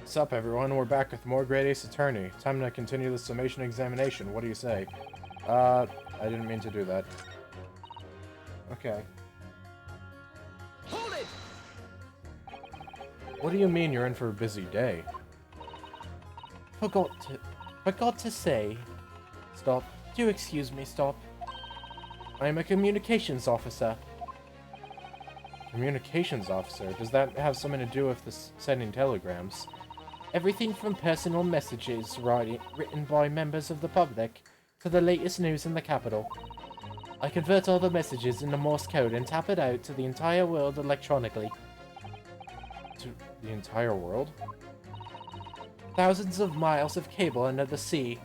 Sup everyone, we're back with more Grade Ace Attorney. Time to continue the summation examination. What do you say? I didn't mean to do that. Okay. Hold it! What do you mean you're in for a busy day? Forgot to say. Stop. Do excuse me, stop. I'm a communications officer. Communications officer? Does that have something to do with this sending telegrams? Everything from personal messages written by members of the public to the latest news in the capital. I convert all the messages into Morse code and tap it out to the entire world electronically. To the entire world? Thousands of miles of cable under the sea.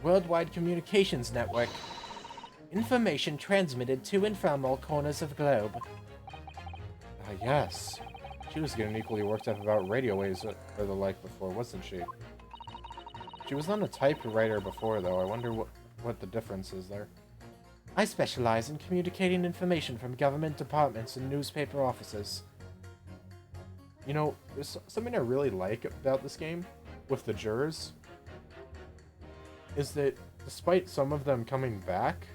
Worldwide communications network. Information transmitted to and from all corners of the globe. Ah, yes. She was getting equally worked up about radio waves or the like before, wasn't she? She was on a typewriter before, though. I wonder what the difference is there. I specialize in communicating information from government departments and newspaper offices. You know, there's something I really like about this game, with the jurors, is that despite some of them coming back,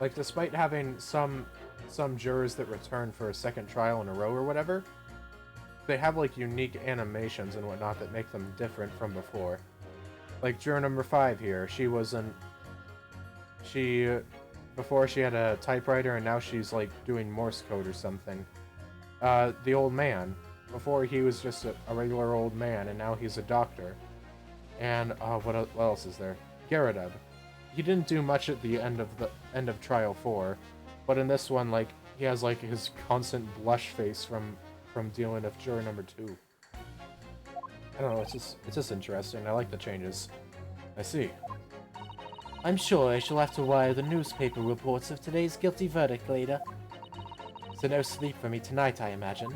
like, despite having some jurors that return for a second trial in a row or whatever, they have, like, unique animations and whatnot that make them different from before. Like, juror number 5 here, before she had a typewriter and now she's, like, doing Morse code or something. The old man, before he was just a regular old man and now he's a doctor. And, what else is there? Garradeb. He didn't do much at the end of trial 4, but in this one, like, he has, like, his constant blush face from dealing with juror number 2. I don't know, it's just interesting. I like the changes. I see. I'm sure I shall have to wire the newspaper reports of today's guilty verdict later. So no sleep for me tonight, I imagine.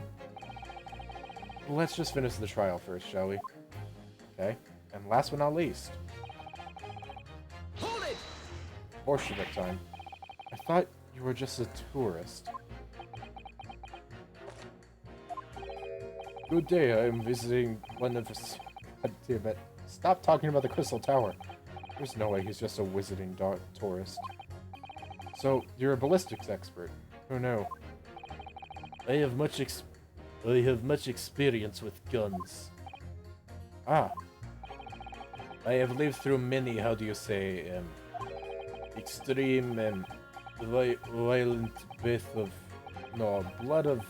Let's just finish the trial first, shall we? Okay. And last but not least, Hold it! Bolshevik time. I thought you were just a tourist. Good day, I am visiting one of us. God damn it. Stop talking about the Crystal Tower. There's no way he's just a visiting tourist. So, you're a ballistics expert. Who knew? I have much experience with guns. Ah, I have lived through many, how do you say, extreme, violent blood of,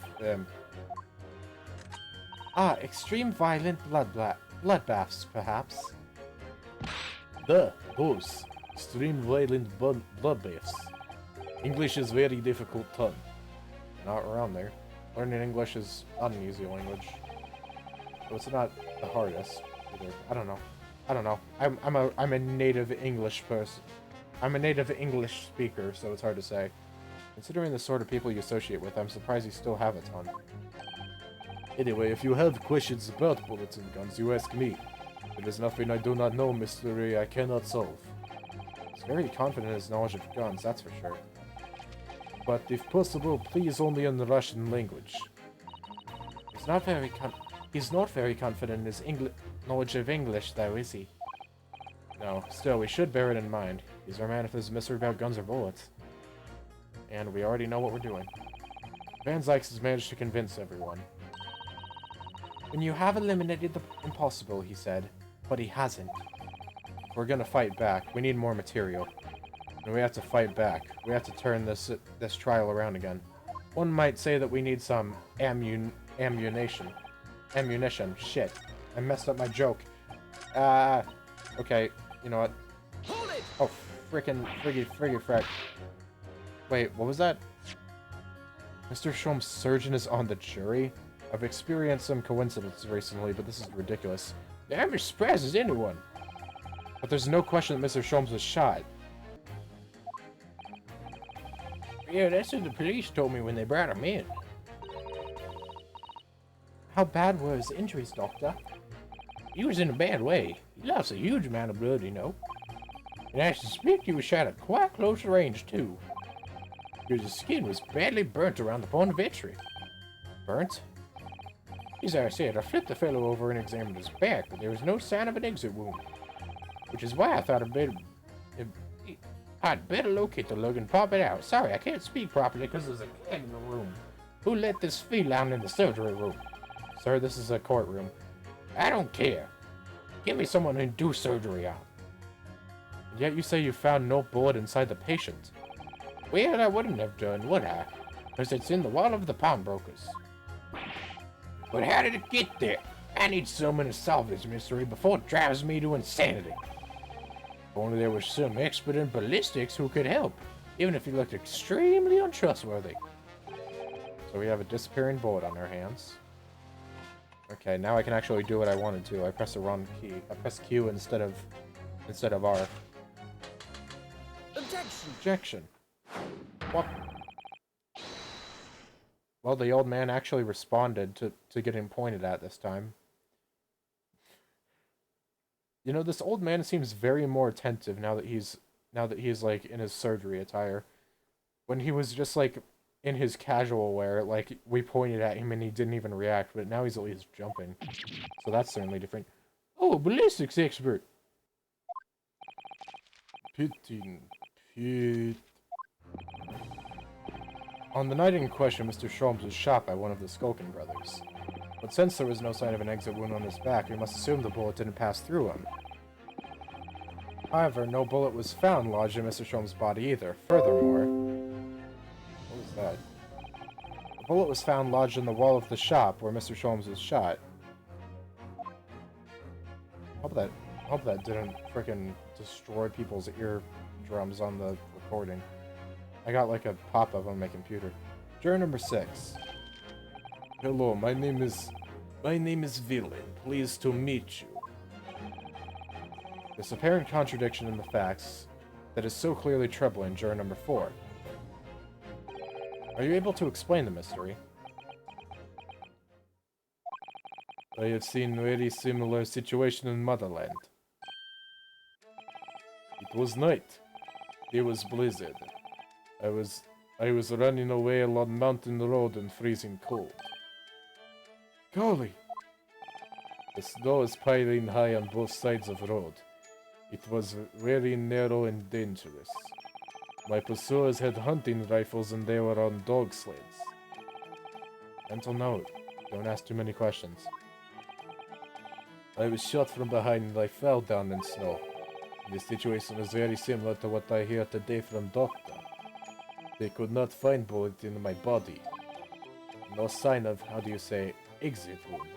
extreme violent bloodbaths, perhaps. Those. Extreme violent bloodbaths. English is very difficult tongue. not around there. Learning English is not an easy language. But it's not the hardest either. I don't know. I'm a native English person. I'm a native English speaker, so it's hard to say. Considering the sort of people you associate with, I'm surprised you still have a ton. Anyway, if you have questions about bullets and guns, you ask me. There is nothing I do not know, mystery I cannot solve. He's very confident in his knowledge of guns, that's for sure. But if possible, please only in the Russian language. He's not very confident in his knowledge of English, though, is he? No, still, we should bear it in mind. He's our man if there's a mystery about guns or bullets. And we already know what we're doing. Van Zykes has managed to convince everyone. When you have eliminated the impossible, he said, but he hasn't. If we're gonna fight back, we need more material. And we have to fight back. We have to turn this trial around again. One might say that we need some ammunition. Shit. I messed up my joke. Okay, you know what? Hold it! Oh, friggy frack. Wait, what was that? Mr. Sholm's surgeon is on the jury? I've experienced some coincidences recently, but this is ridiculous. I'm as surprised as anyone. But there's no question that Mr. Sholmes was shot. Yeah, that's what the police told me when they brought him in. How bad were his injuries, Doctor? He was in a bad way. He lost a huge amount of blood, you know. And I suspect he was shot at quite close range, too. Because his skin was badly burnt around the point of entry. Burnt? As I said, I flipped the fellow over and examined his back, but there was no sign of an exit wound. Which is why I thought I'd better locate the lug and pop it out. Sorry, I can't speak properly because there's a cat in the room. Who let this feline in the surgery room? Sir, this is a courtroom. I don't care. Give me someone to do surgery on. And yet you say you found no bullet inside the patient. Well, I wouldn't have done, would I? Because it's in the wall of the pawnbrokers. But how did it get there? I need someone to solve this mystery before it drives me to insanity. If only there was some expert in ballistics who could help, even if he looked extremely untrustworthy. So we have a disappearing bullet on our hands. Okay, now I can actually do what I wanted to. I press the wrong key. I press Q instead of R. Objection! Objection. What? Well, the old man actually responded to getting pointed at this time. You know, this old man seems very more attentive now that he's like in his surgery attire. When he was just like in his casual wear, like we pointed at him and he didn't even react, but now he's at least jumping. So that's certainly different. Oh, ballistics expert. On the night in question, Mr. Sholmes was shot by one of the Skulkin brothers. But since there was no sign of an exit wound on his back, we must assume the bullet didn't pass through him. However, no bullet was found lodged in Mr. Sholmes' body either. Furthermore... What was that? A bullet was found lodged in the wall of the shop where Mr. Sholmes was shot. Hope that didn't frickin' destroy people's eardrums on the recording. I got like a pop-up on my computer. Juror number 6. Hello, my name is Villain. Pleased to meet you. This apparent contradiction in the facts that is so clearly troubling juror number 4. Are you able to explain the mystery? I have seen a very similar situation in Motherland. It was night. There was blizzard. I was running away along mountain road in freezing cold. Golly! The snow is piling high on both sides of the road. It was very narrow and dangerous. My pursuers had hunting rifles and they were on dog sleds. Mental note, don't ask too many questions. I was shot from behind and I fell down in snow. The situation was very similar to what I hear today from Doctor. They could not find bullet in my body. No sign of, how do you say, exit wound.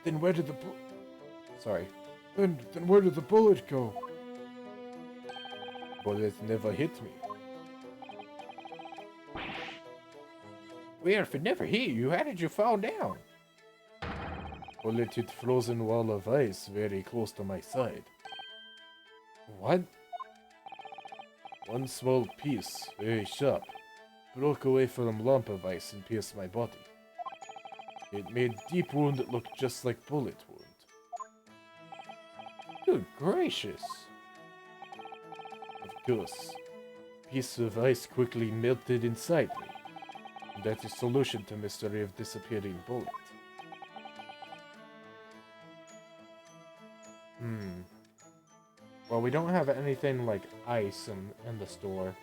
Then where did the Then where did the bullet go? Bullet never hit me. Well, if it never hit you, how did you fall down? Bullet hit frozen wall of ice very close to my side. What? One small piece, very sharp, broke away from lump of ice and pierced my body. It made deep wound that looked just like bullet wound. Good gracious! Of course, piece of ice quickly melted inside me. And that is solution to mystery of disappearing bullet. Well, we don't have anything like ice in the store.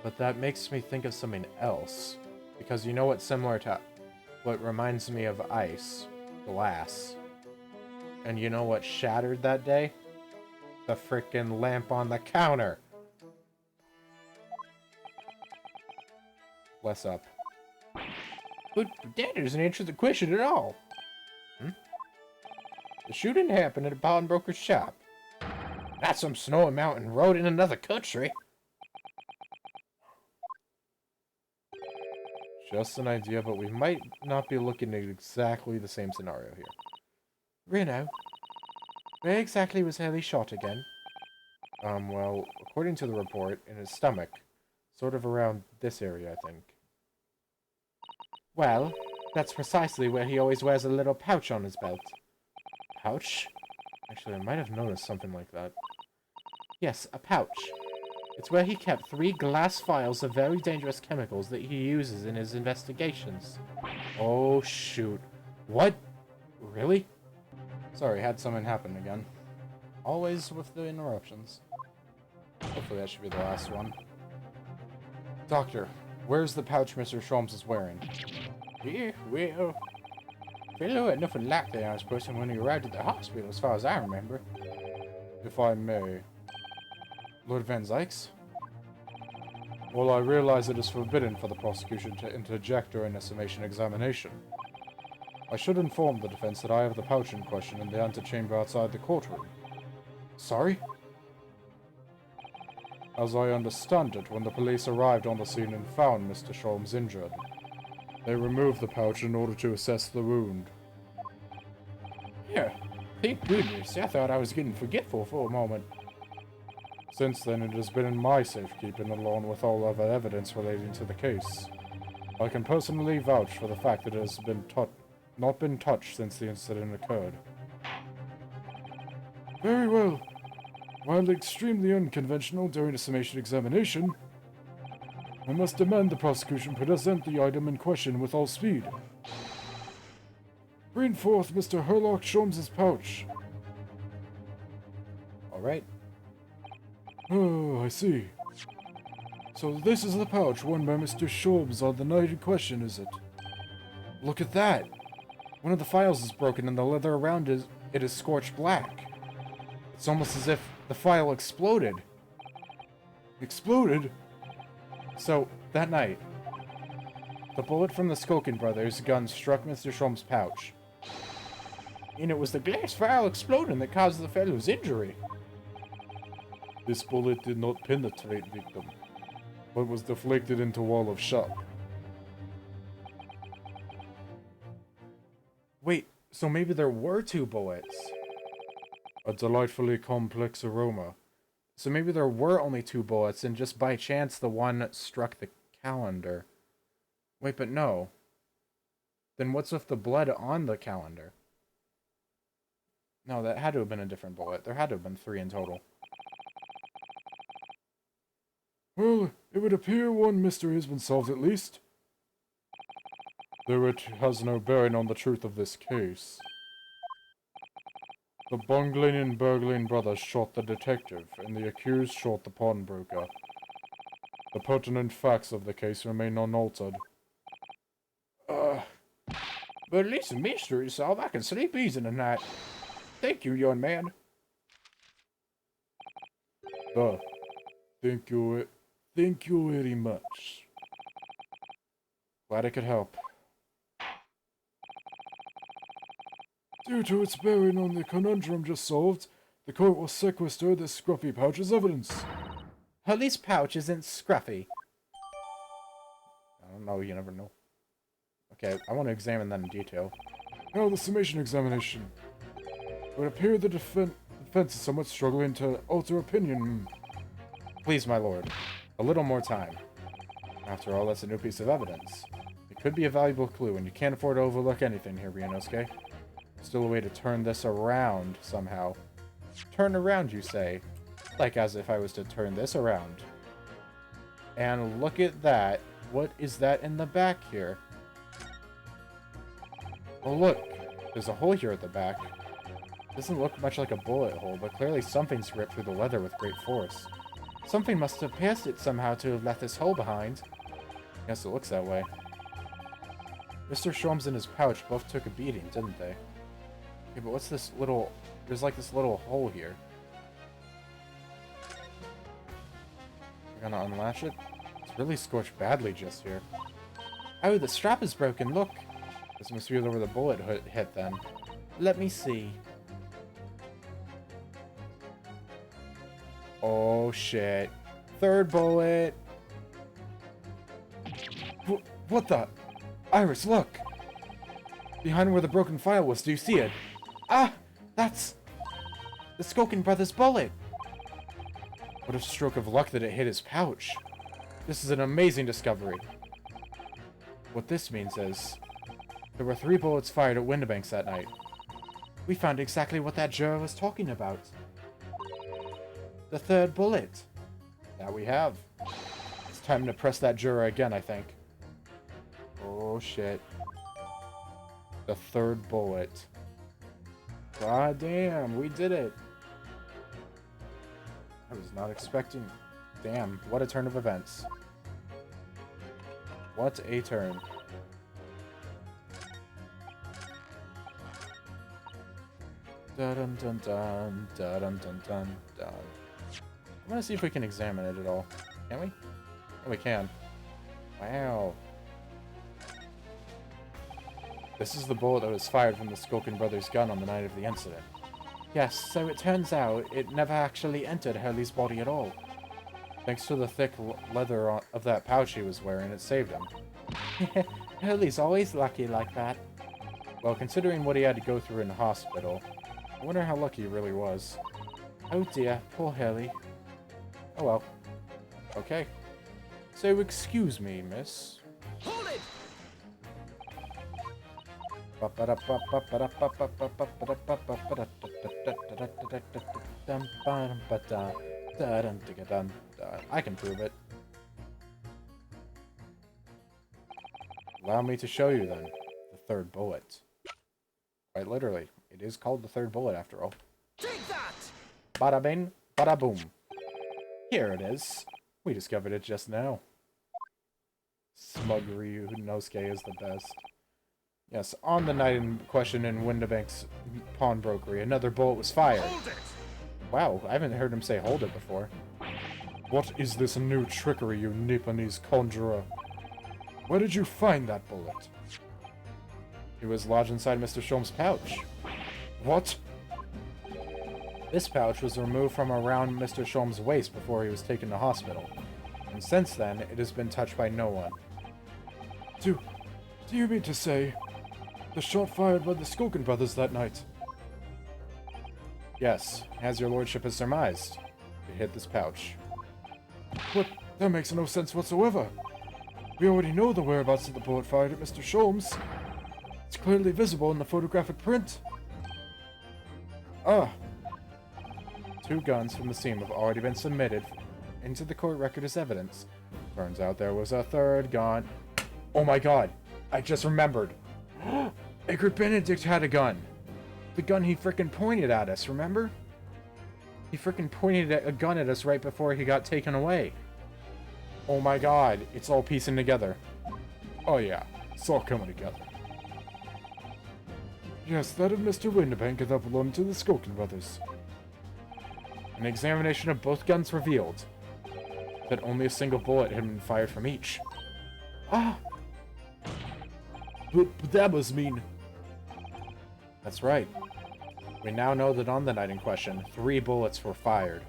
But that makes me think of something else. Because you know what's similar to what reminds me of ice? Glass. And you know what shattered that day? The frickin' lamp on the counter! Bless up. But that doesn't answer the question at all. The shooting happened at a pawnbroker's shop. Not some snowy mountain road in another country. Just an idea, but we might not be looking at exactly the same scenario here. Reno, where exactly was Haley shot again? Well, according to the report, in his stomach. Sort of around this area, I think. Well, that's precisely where he always wears a little pouch on his belt. Pouch? Actually, I might have noticed something like that. Yes, a pouch. It's where he kept 3 glass vials of very dangerous chemicals that he uses in his investigations. Oh, shoot. What? Really? Sorry, had something happen again. Always with the interruptions. Hopefully that should be the last one. Doctor, where's the pouch Mr. Sholmes is wearing? Yeah, well, fellow had nothing like that on his person when he arrived at the hospital, as far as I remember. If I may. Lord Van Zykes? Well, I realize it is forbidden for the prosecution to interject during a summation examination. I should inform the defense that I have the pouch in question in the antechamber outside the courtroom. Sorry? As I understand it, when the police arrived on the scene and found Mr. Sholmes injured, they removed the pouch in order to assess the wound. Yeah, thank goodness. I thought I was getting forgetful for a moment. Since then, it has been in my safekeeping along with all other evidence relating to the case. I can personally vouch for the fact that it has been not been touched since the incident occurred. Very well. While extremely unconventional during a summation examination, I must demand the prosecution present the item in question with all speed. Bring forth Mr. Herlock Sholmes' pouch. Alright. Oh, I see. So this is the pouch worn by Mr. Sholmes on the night in question, is it? Look at that! One of the files is broken and the leather around it is scorched black. It's almost as if the file exploded. Exploded? So, that night, the bullet from the Skulkin brothers' gun struck Mr. Sholmes' pouch. And it was the glass vial exploding that caused the fellow's injury. This bullet did not penetrate victim, but was deflected into wall of shop. Wait, so maybe there were 2 bullets? A delightfully complex aroma. So maybe there were only 2 bullets, and just by chance the one struck the calendar. Wait, but no. Then what's with the blood on the calendar? No, that had to have been a different bullet. There had to have been 3 in total. Well, it would appear one mystery has been solved at least. Though it has no bearing on the truth of this case. The bungling and burgling brothers shot the detective, and the accused shot the pawnbroker. The pertinent facts of the case remain unaltered. But at least the mystery is solved. I can sleep easy tonight. Thank you, young man. Thank you very much. Glad I could help. Due to its bearing on the conundrum just solved, the court will sequester this scruffy pouch as evidence. At least pouch isn't scruffy. I don't know, you never know. Okay, I want to examine that in detail. Now the summation examination. It would appear the defense is somewhat struggling to alter opinion. Please, my lord, a little more time. After all, that's a new piece of evidence. It could be a valuable clue, and you can't afford to overlook anything here, Ryunosuke. Still a way to turn this around, somehow. Turn around, you say? Like as if I was to turn this around. And look at that. What is that in the back here? Oh, look. There's a hole here at the back. Doesn't look much like a bullet hole, but clearly something's ripped through the leather with great force. Something must have pierced it somehow to have left this hole behind. Guess it looks that way. Mr. Sholmes and his pouch both took a beating, didn't they? Okay, but what's this little... There's like this little hole here. We're gonna unlatch it? It's really scorched badly just here. Oh, the strap is broken, look! This must be where the bullet hit then. Let me see. Oh, shit. 3rd bullet! What the? Iris, look! Behind where the broken file was, do you see it? Ah! That's... the Skulkin brothers' bullet! What a stroke of luck that it hit his pouch. This is an amazing discovery. What this means is... there were 3 bullets fired at Windibanks that night. We found exactly what that juror was talking about. The 3rd bullet. That we have. It's time to press that juror again, I think. Oh, shit. The third bullet. God damn, we did it. I was not expecting... Damn, what a turn of events. What a turn. Dun dun dun dun dun dun dun dun. I'm gonna see if we can examine it at all. Can we? Oh, we can. Wow. This is the bullet that was fired from the Skulkin brothers' gun on the night of the incident. Yes, so it turns out it never actually entered Hurley's body at all. Thanks to the thick leather of that pouch he was wearing, it saved him. Hurley's always lucky like that. Well, considering what he had to go through in the hospital, I wonder how lucky he really was. Oh dear, poor Hurley. Oh well. Okay. So, excuse me, miss. Hold it! I can prove it. Allow me to show you, then, the third bullet. Quite literally. It is called the third bullet, after all. Take that! Bada bing, bada boom. Here it is. We discovered it just now. Smug Ryunosuke is the best. Yes, on the night in question in Windibank's pawnbrokery, another bullet was fired. Hold it! Wow, I haven't heard him say hold it before. What is this new trickery, you Nipponese conjurer? Where did you find that bullet? It was lodged inside Mr. Sholm's pouch. What? This pouch was removed from around Mr. Sholm's waist before he was taken to hospital, and since then, it has been touched by no one. Do you mean to say the shot fired by the Skulkin brothers that night? Yes, as your lordship has surmised. It hit this pouch. But that makes no sense whatsoever. We already know the whereabouts of the bullet fired at Mr. Sholmes. It's clearly visible in the photographic print. Ah. 2 guns from the scene have already been submitted into the court record as evidence. Turns out there was a third gun. Oh my god, I just remembered. Egert Benedict had a gun. The gun he frickin' pointed at us, remember? He frickin' pointed a gun at us right before he got taken away. Oh my god, it's all piecing together. Oh yeah, it's all coming together. Yes, that of Mr. Windibank that belonged to the Skulkin brothers. An examination of both guns revealed that only a single bullet had been fired from each. Ah! But that must mean... That's right. We now know that on the night in question, 3 bullets were fired.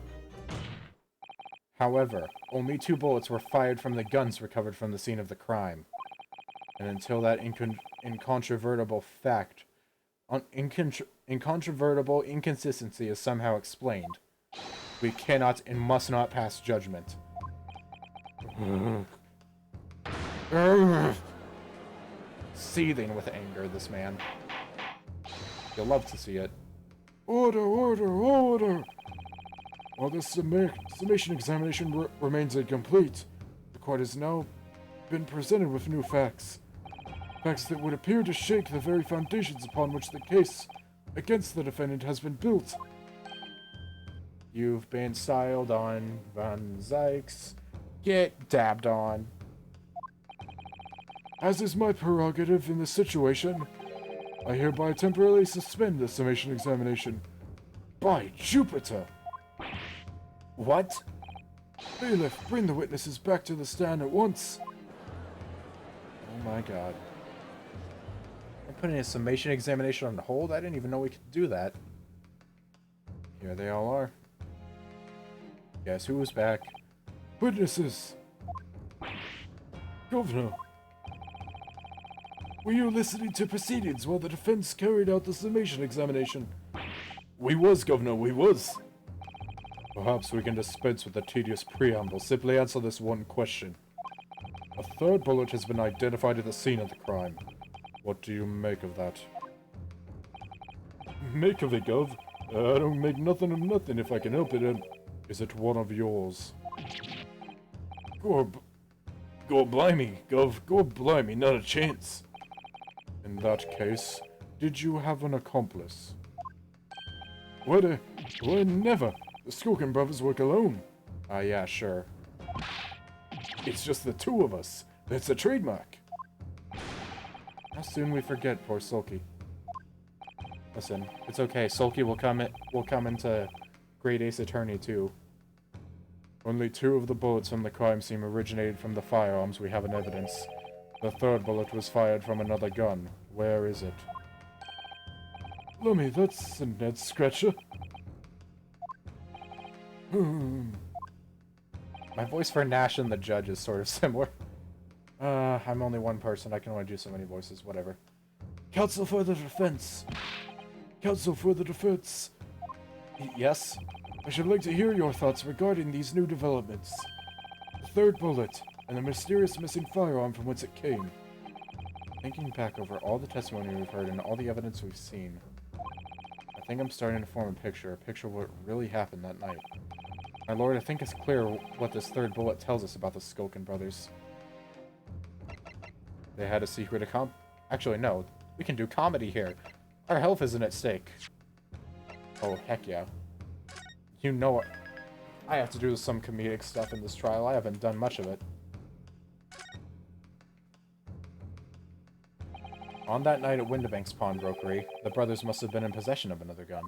However, only 2 bullets were fired from the guns recovered from the scene of the crime. And until that incontrovertible fact, incontrovertible inconsistency is somehow explained, we cannot and must not pass judgment. Seething with anger, this man. You'll love to see it. Order, order, order! While this summation examination remains incomplete, the court has now been presented with new facts. Facts that would appear to shake the very foundations upon which the case against the defendant has been built. You've been styled on, Van Zykes. Get dabbed on. As is my prerogative in this situation, I hereby temporarily suspend the summation examination. By Jupiter! What? Bailiff, bring the witnesses back to the stand at once. Oh my god. I'm putting a summation examination on hold? I didn't even know we could do that. Here they all are. Guess who was back? Witnesses! Governor! Were you listening to proceedings while the defense carried out the summation examination? We was, Governor, we was. Perhaps we can dispense with the tedious preamble. Simply answer this one question. A third bullet has been identified at the scene of the crime. What do you make of that? Make of it, Gov? I don't make nothing of nothing if I can help it. Is it one of yours? God blimey, Gov, God blimey, not a chance. In that case, did you have an accomplice? What never. The Skulkin brothers work alone. Yeah, sure. It's just the two of us. That's a trademark. How soon we forget poor Sulky. Listen, it's okay. Sulky will come into Great Ace Attorney too. Only 2 of the bullets from the crime scene originated from the firearms we have in evidence. The 3rd bullet was fired from another gun. Where is it? Lummy, that's a Ned Scratcher. My voice for Nash and the judge is sort of similar. I'm only one person. I can only do so many voices. Whatever. Counsel for the defense. Counsel for the defense. Yes? I should like to hear your thoughts regarding these new developments. The 3rd bullet, and the mysterious missing firearm from whence it came. Thinking back over all the testimony we've heard and all the evidence we've seen, I think I'm starting to form a picture of what really happened that night. My lord, I think it's clear what this 3rd bullet tells us about the Skulkin brothers. They had a secret Actually, no. We can do comedy here. Our health isn't at stake. Oh, heck yeah. You know what? I have to do some comedic stuff in this trial. I haven't done much of it. On that night at Windibank's pawnbrokery, the brothers must have been in possession of another gun.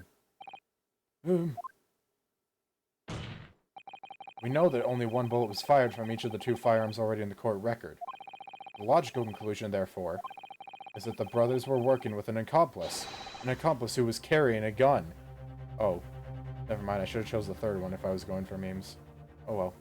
We know that only 1 bullet was fired from each of the 2 firearms already in the court record. The logical conclusion, therefore, is that the brothers were working with an accomplice who was carrying a gun. Oh, never mind, I should have chose the 3rd one if I was going for memes. Oh well.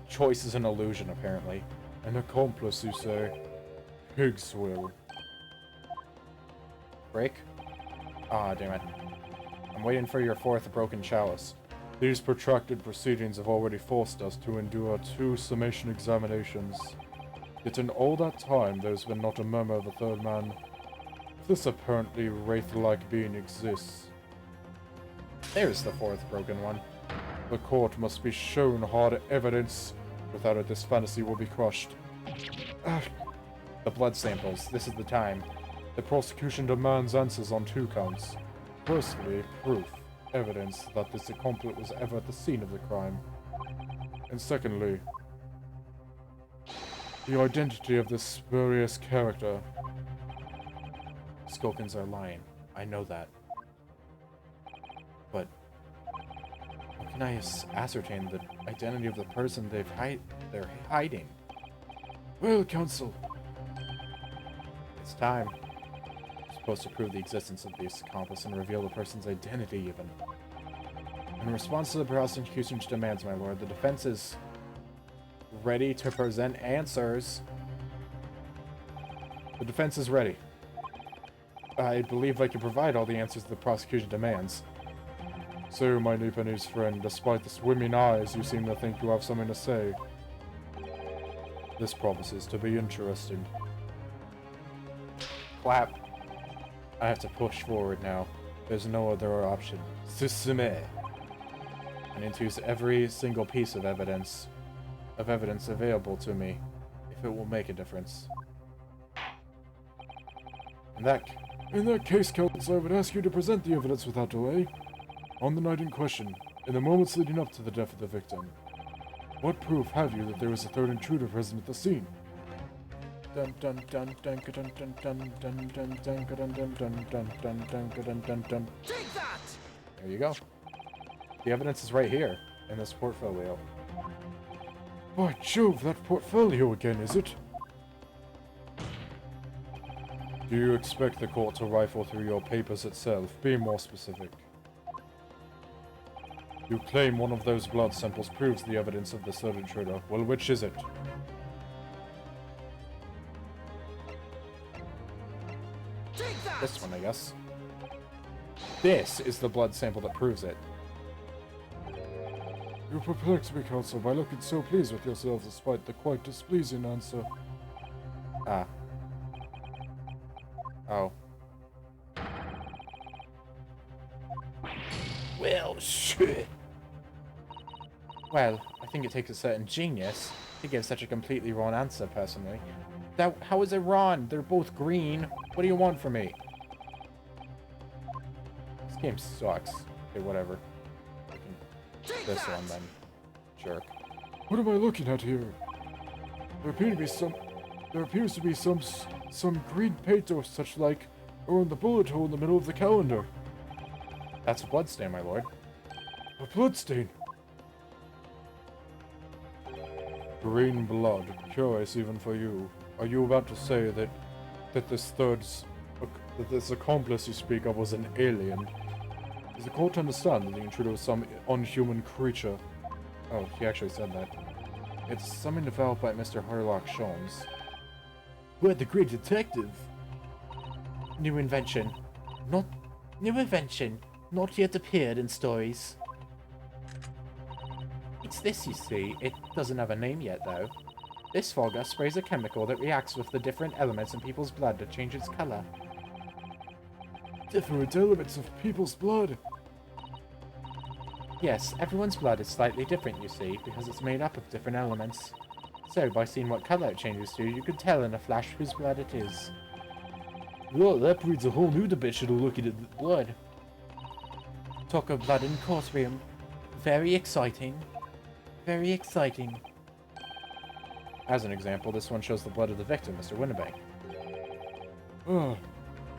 Choice is an illusion, apparently. An accomplice, you say? Pig's will. Break? Ah, damn it. I'm waiting for your 4th broken chalice. These protracted proceedings have already forced us to endure 2 summation examinations. Yet in all that time, there's been not a murmur of a 3rd man. If this apparently wraith-like being exists, There's the 4th broken one. the court must be shown hard evidence. Without it, this fantasy will be crushed. The blood samples. This is the time. The prosecution demands answers on 2 counts. Firstly, proof, evidence that this accomplice was ever at the scene of the crime. And secondly, the identity of this spurious character. Skulkins are lying. I know that. But how can I ascertain the identity of the person they're hiding? Well, counsel. It's time. We're supposed to prove the existence of this accomplice and reveal the person's identity, even. In response to the prosecution's demands, my lord, the defense is ready to present answers. The defense is ready. I believe I can provide all the answers the prosecution demands. So, my Japanese friend, despite the swimming eyes, you seem to think you have something to say. This promises to be interesting. Clap. I have to push forward now. There's no other option. Susume. And into every single piece of evidence available to me, if it will make a difference. In that case, counsel, I would ask you to present the evidence without delay. On the night in question, in the moments leading up to the death of the victim, what proof have you that there was a 3rd intruder present at the scene? Dun dun dun dun dun dun dun dun dun dun dun dun dun dun dun dun dun dun. Take that! There you go. The evidence is right here in this portfolio. By Jove, that portfolio again, is it? Do you expect the court to rifle through your papers itself? Be more specific. You claim one of those blood samples proves the evidence of the 3rd intruder. Well, which is it? Take that! This one, I guess. This is the blood sample that proves it. You perplex me, counsel, by looking so pleased with yourself despite the quite displeasing answer. Ah. Oh. Well, I think it takes a certain genius to give such a completely wrong answer, personally. How is it wrong? They're both green. What do you want from me? This game sucks. Okay, whatever. This one, then. Jerk. What am I looking at here? There appears to be some green paint or such like around the bullet hole in the middle of the calendar. That's a bloodstain, my lord. A bloodstain. Green blood. Curious even for you. Are you about to say that this accomplice you speak of was an alien? Is the court to understand that the intruder was some unhuman creature? Oh, he actually said that. It's something developed by Mr. Harlock Sholmes. We're the great detective. New invention. New invention, not yet appeared in stories. It's this, you see. It doesn't have a name yet, though. This fogger sprays a chemical that reacts with the different elements in people's blood to change its color. Different elements of people's blood. Yes, everyone's blood is slightly different, you see, because it's made up of different elements. So, by seeing what color it changes to, you can tell in a flash whose blood it is. Well, that breeds a whole new dimension of looking at the blood. Talk of blood in courtroom. Very exciting. Very exciting. As an example, this one shows the blood of the victim, Mr. Winnebank. Ah,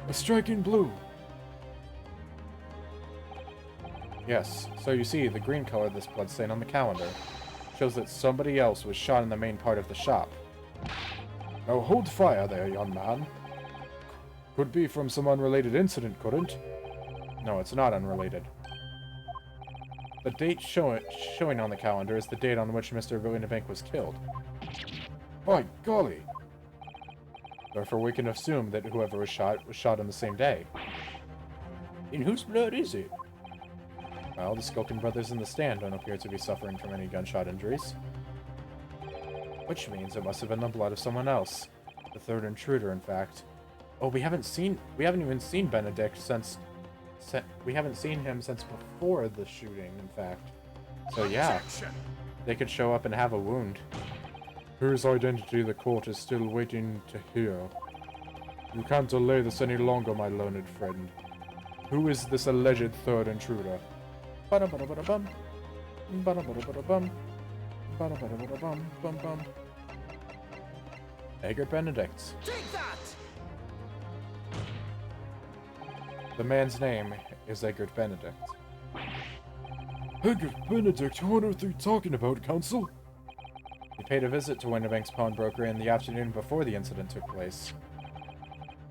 a striking blue. Yes, so you see, the green color of this blood stain on the calendar shows that somebody else was shot in the main part of the shop. Now hold fire there, young man. Could be from some unrelated incident, couldn't? No, it's not unrelated. The date showing on the calendar is the date on which Mr. Winnebank was killed. By golly. Therefore, we can assume that whoever was shot on the same day. In whose blood is it? Well, the Skulkin brothers in the stand don't appear to be suffering from any gunshot injuries. Which means it must have been the blood of someone else. The third intruder, in fact. Oh, we haven't even seen Benedict since we haven't seen him since before the shooting, in fact. So yeah, they could show up and have a wound. Whose identity the court is still waiting to hear. You can't delay this any longer, my learned friend. Who is this alleged third intruder? Ba-da-ba-da-ba-da-bum. Ba-da-ba-da-ba-da-bum. Ba-da-ba-da-ba-da-bum. Bum bum. Egbert Benedict. Take that! The man's name is Egbert Benedict. Egbert Benedict, who on earth are you talking about, counsel? He paid a visit to Winnebank's pawnbroker in the afternoon before the incident took place.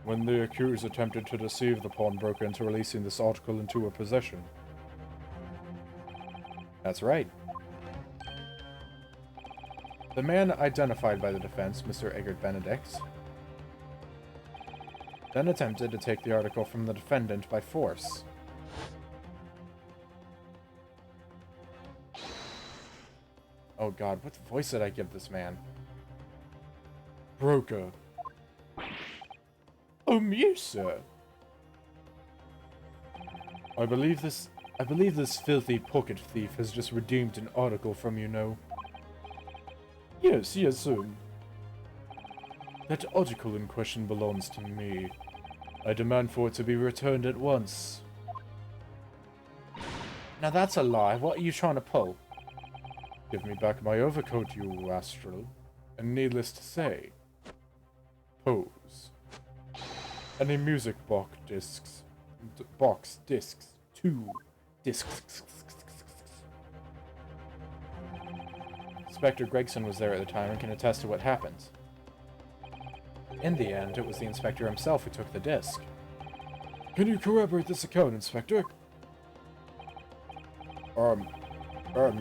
When the accused attempted to deceive the pawnbroker into releasing this article into her possession. That's right. The man identified by the defense, Mr. Egbert Benedict, then attempted to take the article from the defendant by force. Oh god, what voice did I give this man? Broker. Yes, sir. I believe this filthy pocket thief has just redeemed an article from you, know. Yes, sir. That article in question belongs to me. I demand for it to be returned at once. Now that's a lie. What are you trying to pull? Give me back my overcoat, you Astral. And needless to say, pose. Any music box discs. Discs. 2 discs. Inspector Gregson was there at the time and can attest to what happened. In the end, it was the inspector himself who took the disc. Can you corroborate this account, Inspector?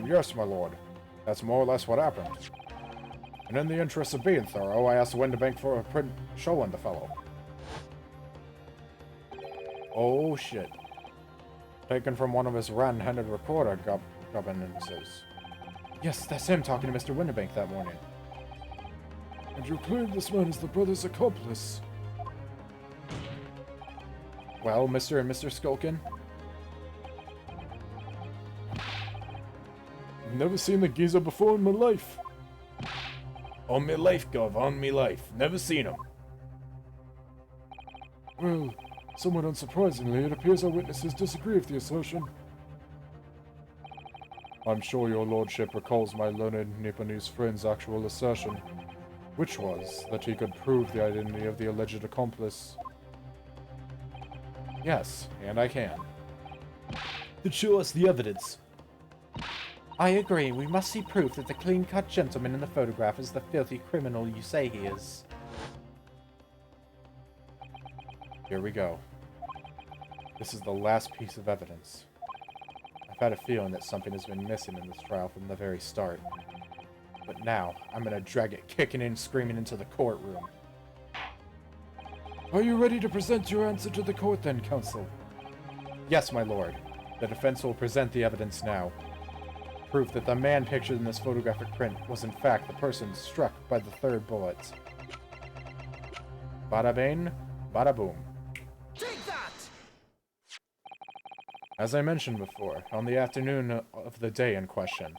Yes, my lord. That's more or less what happened. And in the interest of being thorough, I asked Winnebank for a print showing the fellow. Oh, shit. Taken from one of his ran-handed recorder governances. Yes, that's him talking to Mr. Winnebank that morning. And you claim this man is the brother's accomplice? Well, Mr. and Mr. Skulkin? Never seen the geezer before in my life. On me life, Gov, on me life. Never seen him. Well, somewhat unsurprisingly, it appears our witnesses disagree with the assertion. I'm sure your lordship recalls my learned Nipponese friend's actual assertion, which was that he could prove the identity of the alleged accomplice. Yes, and I can. Then show us the evidence. I agree, we must see proof that the clean-cut gentleman in the photograph is the filthy criminal you say he is. Here we go. This is the last piece of evidence. I've had a feeling that something has been missing in this trial from the very start. But now, I'm gonna drag it kicking and screaming into the courtroom. Are you ready to present your answer to the court then, counsel? Yes, my lord. The defense will present the evidence now. Proof that the man pictured in this photographic print was in fact the person struck by the third bullet. Bada bing, bada boom. Take that! As I mentioned before, on the afternoon of the day in question,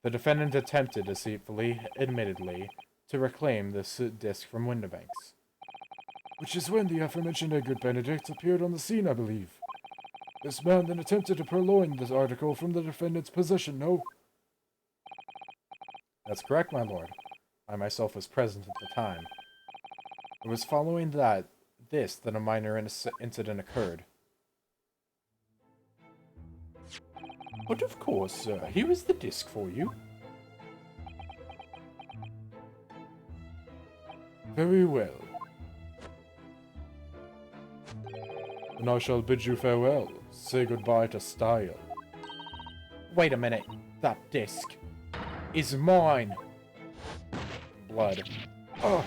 the defendant attempted deceitfully, admittedly, to reclaim this disc from Windibanks. Which is when the aforementioned Edgar Benedict appeared on the scene, I believe. This man then attempted to purloin this article from the defendant's possession, no? That's correct, my lord. I myself was present at the time. It was following that a minor incident occurred. But of course, sir. Here is the disc for you. Very well. And I shall bid you farewell. Say goodbye to style. Wait a minute. That disc is mine. Blood. Oh,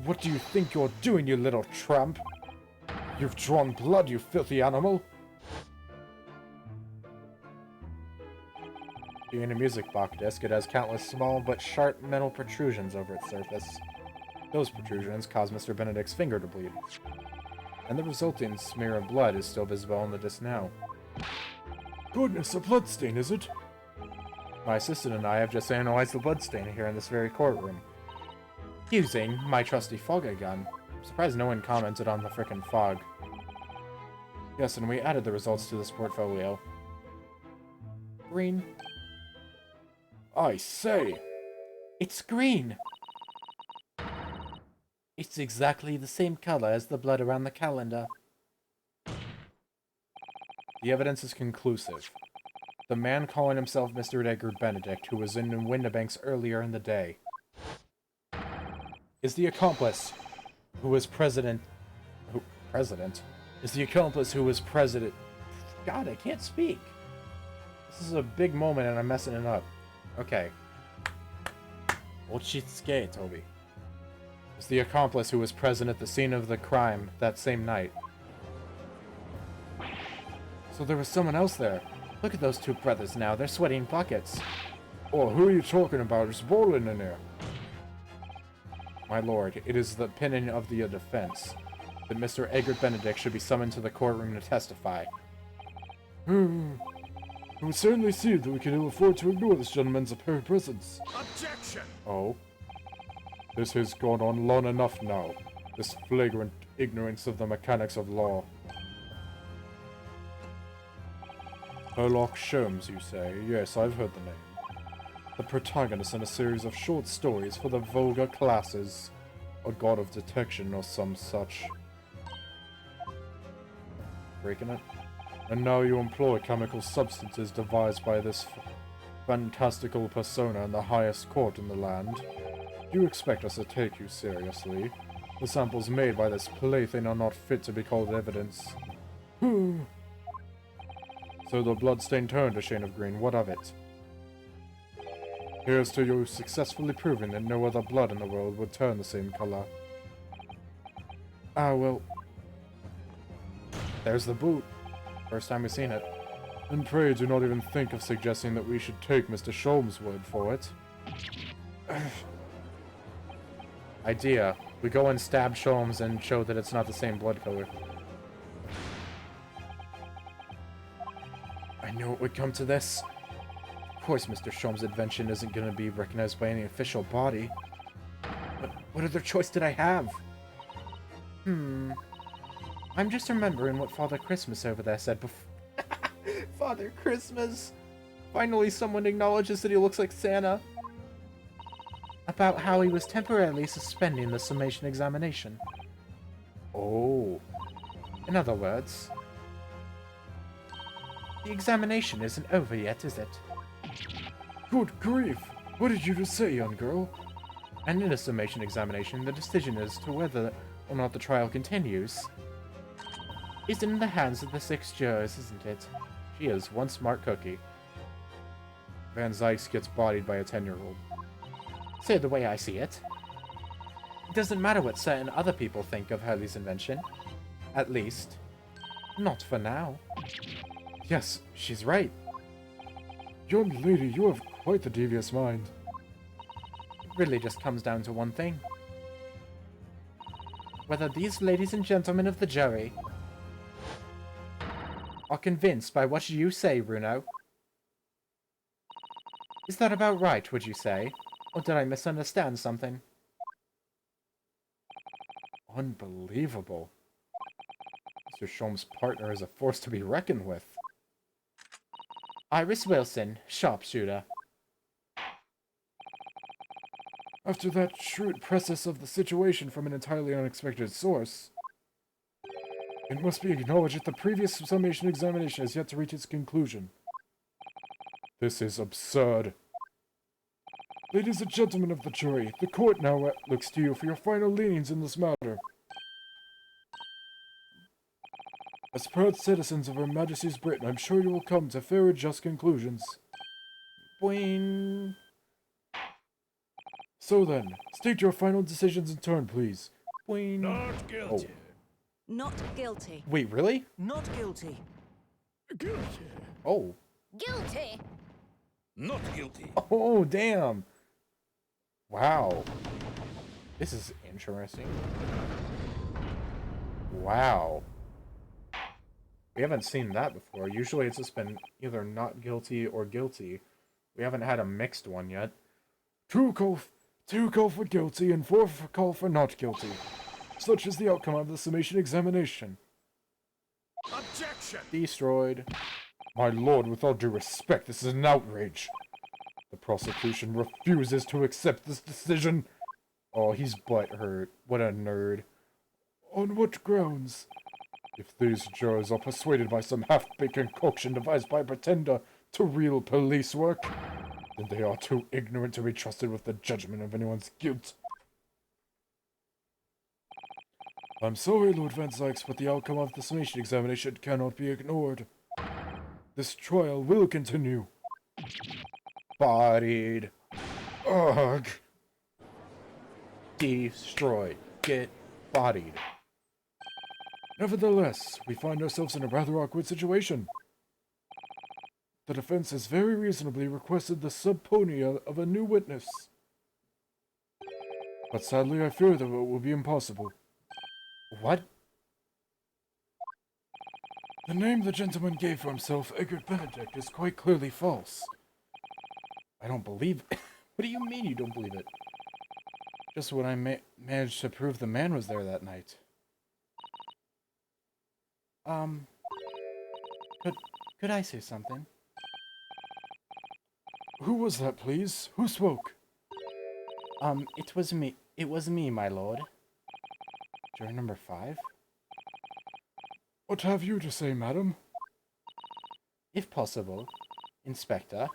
what do you think you're doing, you little tramp? You've drawn blood, you filthy animal. Being a music box disc, it has countless small but sharp metal protrusions over its surface. Those protrusions cause Mr. Benedict's finger to bleed. And the resulting smear of blood is still visible on the disc now. Goodness, a bloodstain, is it? My assistant and I have just analyzed the bloodstain here in this very courtroom. Using my trusty fogger gun. I'm surprised no one commented on the frickin' fog. Yes, and we added the results to this portfolio. Green. I say! It's green! It's exactly the same color as the blood around the calendar. The evidence is conclusive. The man calling himself Mr. Edgar Benedict, who was in Windibanks earlier in the day, is the accomplice who was president... Is the accomplice who was president... God, I can't speak! This is a big moment and I'm messing it up. Okay. Old shit's scared, Toby. Is the accomplice who was present at the scene of the crime that same night. So there was someone else there. Look at those two brothers now, they're sweating buckets. Oh, who are you talking about? It's boiling in there. My lord, it is the opinion of the defense that Mr. Edgar Benedict should be summoned to the courtroom to testify. It would certainly seem that we can ill afford to ignore this gentleman's apparent presence. Objection! Oh? This has gone on long enough now. This flagrant ignorance of the mechanics of law. Herlock Sholmes, you say? Yes, I've heard the name. The protagonist in a series of short stories for the vulgar classes. A god of detection or some such. Breaking it? And now you employ chemical substances devised by this fantastical persona in the highest court in the land. Do you expect us to take you seriously? The samples made by this plaything are not fit to be called evidence. So the bloodstain turned a shade of green, what of it? Here's to you successfully proving that no other blood in the world would turn the same color. Ah, well... There's the boot. First time we've seen it. And pray do not even think of suggesting that we should take Mr. Sholmes' word for it. Idea. We go and stab Sholmes and show that it's not the same blood color. I knew it would come to this. course Mr. Sholmes' invention isn't going to be recognized by any official body. But what other choice did I have? I'm just remembering what Father Christmas over there said before. Father Christmas! Finally someone acknowledges that he looks like Santa. About how he was temporarily suspending the summation examination. Oh. In other words, the examination isn't over yet, is it? Good grief! What did you just say, young girl? And in a summation examination, the decision as to whether or not the trial continues is in the hands of the 6 jurors, isn't it? She is one smart cookie. Van Zykes gets bodied by a 10-year-old. So the way I see it, it doesn't matter what certain other people think of Hurley's invention. At least, not for now. Yes, she's right. Young lady, you have quite the devious mind. It really just comes down to one thing. Whether these ladies and gentlemen of the jury are convinced by what you say, Bruno. Is that about right, would you say? Or did I misunderstand something? Unbelievable. Mr. Sholmes' partner is a force to be reckoned with. Iris Wilson, sharpshooter. After that shrewd precis of the situation from an entirely unexpected source, it must be acknowledged that the previous summation examination has yet to reach its conclusion. This is absurd. Ladies and gentlemen of the jury, the court now looks to you for your final leanings in this matter. As proud citizens of Her Majesty's Britain, I'm sure you will come to fair and just conclusions. Boing. So then, state your final decisions in turn, please. Boing. Not guilty. Not guilty. Wait, really? Not guilty. Guilty. Oh. Guilty. Not guilty. Oh, damn. Wow. This is interesting. Wow. We haven't seen that before. Usually it's just been either not guilty or guilty. We haven't had a mixed one yet. Two call for guilty and 4 call for not guilty. Such is the outcome of the summation examination. Objection. Destroyed. My lord, with all due respect, this is an outrage. The prosecution refuses to accept this decision. Oh, he's butthurt. What a nerd. On what grounds? If these jurors are persuaded by some half-baked concoction devised by a pretender to real police work, then they are too ignorant to be trusted with the judgment of anyone's guilt. I'm sorry, Lord Van Zykes, but the outcome of the summation examination cannot be ignored. This trial will continue. Bodied. Ugh. Destroyed. Get bodied. Nevertheless, we find ourselves in a rather awkward situation. The defense has very reasonably requested the subpoena of a new witness. But sadly, I fear that it will be impossible. What? The name the gentleman gave for himself, Egbert Benedict, is quite clearly false. I don't believe it. What do you mean you don't believe it? Just when I managed to prove the man was there that night. Could I say something? Who was that, please? Who spoke? It was me. It was me, my lord. Juror number 5? What have you to say, madam? If possible, Inspector.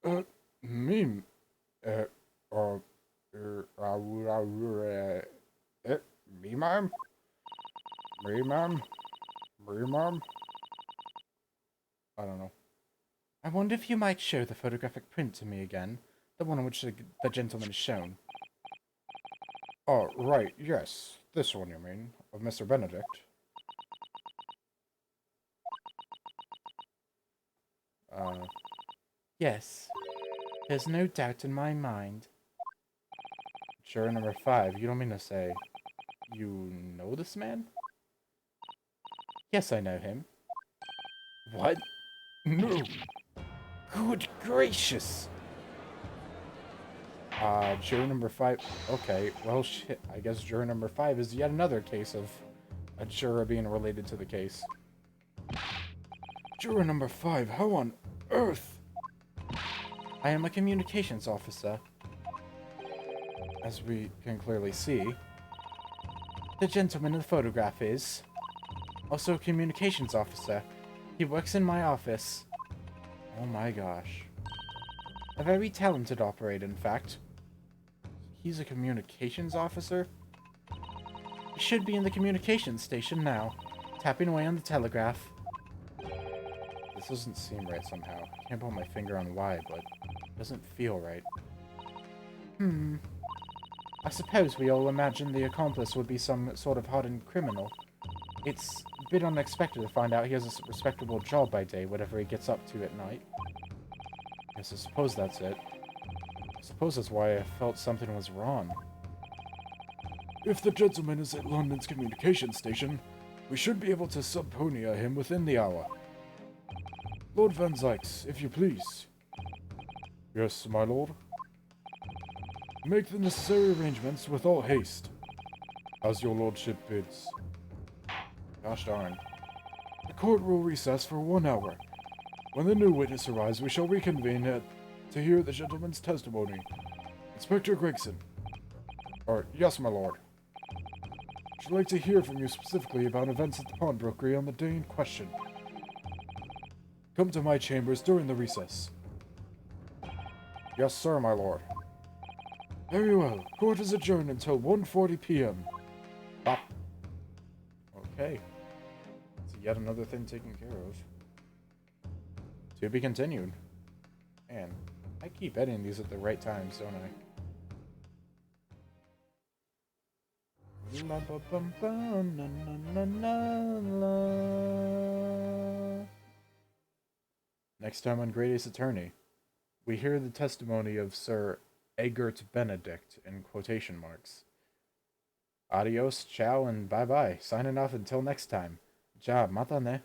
Me? Me, ma'am? Me, ma'am? Me, ma'am? I don't know. I wonder if you might show the photographic print to me again, the one on which the gentleman is shown. Oh, right, yes. This one, you mean, of Mr. Benedict. Yes. There's no doubt in my mind. Juror number 5, you don't mean to say You know this man? Yes, I know him. What? no. Good gracious! Juror number 5. Okay, well, shit. I guess juror number 5 is yet another case of a juror being related to the case. Juror number 5, how on earth? I am a communications officer. As we can clearly see, The gentleman in the photograph is also a communications officer. He works in my office. oh my gosh. A very talented operator, in fact. He's a communications officer? He should be in the communications station now, tapping away on the telegraph. This doesn't seem right somehow. I can't put my finger on why, but it doesn't feel right. I suppose we all imagined the accomplice would be some sort of hardened criminal. It's a bit unexpected to find out he has a respectable job by day, whatever he gets up to at night. Yes, I suppose that's it. I suppose that's why I felt something was wrong. If the gentleman is at London's communication station, we should be able to subpoena him within the hour. Lord Van Zykes, if you please. Yes, my lord. Make the necessary arrangements with all haste. As your lordship bids. Gosh darn. The court will recess for 1 hour. When the new witness arrives, we shall reconvene to hear the gentleman's testimony. Inspector Gregson. Yes, my lord. I'd like to hear from you specifically about events at the pawnbrokery on the day in question. Come to my chambers during the recess. Yes, sir, my lord. Very well. Court is adjourned until 1:40 p.m. Bop. Okay. So yet another thing taken care of. To be continued. Man, I keep editing these at the right times, don't I? La ba bum bum, na na na na la. Next time on Great Ace Attorney, we hear the testimony of Sir Egbert Benedict in quotation marks. Adios, ciao, and bye-bye. Signing off until next time. Ja, mata ne.